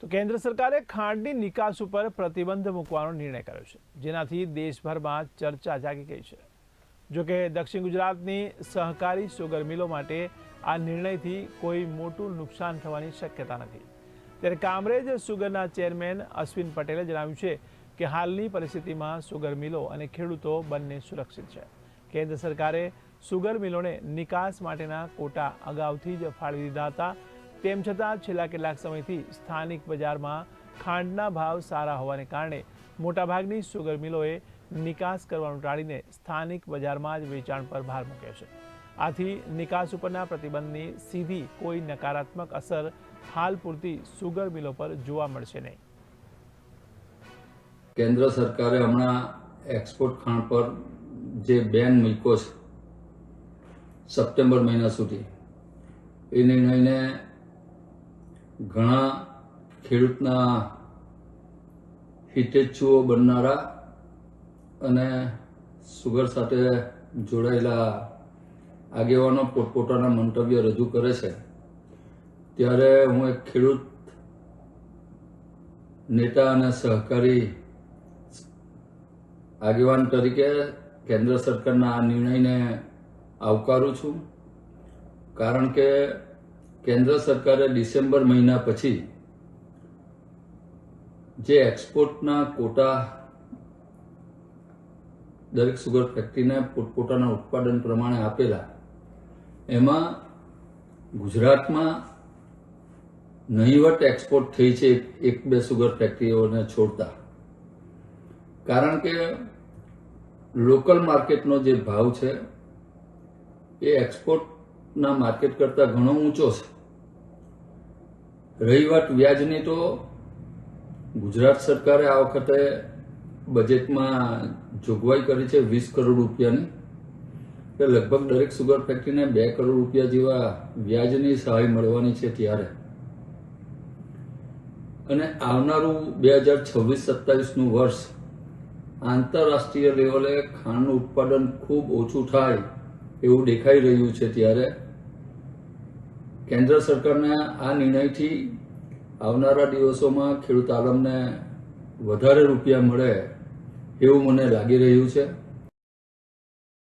તો કેન્દ્ર સરકારે ખાંડની નિકાસ ઉપર પ્રતિબંધ મૂકવાનો નિર્ણય કર્યો છે, જેનાથી દેશભરમાં ચર્ચા જાગી ગઈ છે। જોકે દક્ષિણ ગુજરાતની સહકારી સુગર મિલો માટે આ નિર્ણયથી કોઈ મોટું નુકસાન થવાની શક્યતા નથી। ત્યારે કામરેજ સુગરના ચેરમેન અશ્વિન પટેલે જણાવ્યું છે કે હાલની પરિસ્થિતિમાં સુગર મિલો અને ખેડૂતો બંને સુરક્ષિત છે। કેન્દ્ર સરકારે સુગર મિલોને નિકાસ માટેના કોટા અગાઉથી જ ફાળવી દીધા હતા। તેમ છતાં છેલ્લા કેટલાક સમયથી સ્થાનિક બજારમાં ખાંડના ભાવ સારા હોવાને કારણે મોટાભાગની સુગર મિલોએ નિકાસ કરવાનું ટાળીને સ્થાનિક બજારમાં જ વેચાણ પર ભાર મૂક્યો છે। આથી નિકાસ ઉપરના પ્રતિબંધની સીધી કોઈ નકારાત્મક અસર હાલ પૂરતી સુગર મિલો પર જોવા મળશે નહીં। કેન્દ્ર સરકારે હમણાં એક્સપોર્ટ ખાંડ પર જે બેન મૂક્યો છે સપ્ટેમ્બર મહિના સુધી, એ નિર્ણયને ઘણા ખેડૂતના હિતેચ્છુઓ બનનારા અને સુગર સાથે જોડાયેલા આગેવાનો પોતપોતાના મંતવ્ય રજૂ કરે છે। ત્યારે હું એક ખેડૂત નેતા અને સહકારી આગેવાન તરીકે કેન્દ્ર સરકારના આ નિર્ણયને આવકારું છું, કારણ કે કેન્દ્ર સરકારે ડિસેમ્બર મહિના પછી જે એક્સપોર્ટના કોટા દરેક સુગર ફેક્ટરીને પોતપોતાના ઉત્પાદન પ્રમાણે આપેલા, એમાં ગુજરાતમાં નહીવત એક્સપોર્ટ થઈ છે એક બે સુગર ફેક્ટરીઓને છોડતા। કારણ કે લોકલ માર્કેટનો જે ભાવ છે એ એક્સપોર્ટના માર્કેટ કરતાં ઘણો ઊંચો છે। રહી વાત વ્યાજની, તો ગુજરાત સરકારે આ વખતે બજેટમાં જોગવાઈ કરી છે 20 કરોડ રૂપિયાની, કે લગભગ દરેક સુગર ફેક્ટરીને 2 કરોડ રૂપિયા જેવા વ્યાજની સહાય મળવાની છે। ત્યારે અને આવનારું 2026-27નું વર્ષ આંતરરાષ્ટ્રીય લેવલે ખાંડનું ઉત્પાદન ખૂબ ઓછું થાય એવું દેખાઈ રહ્યું છે। ત્યારે કેન્દ્ર સરકારના આ નિર્ણયથી આવનારા દિવસોમાં ખેડૂત આલમને વધારે રૂપિયા મળે એવું મને લાગી રહ્યું છે।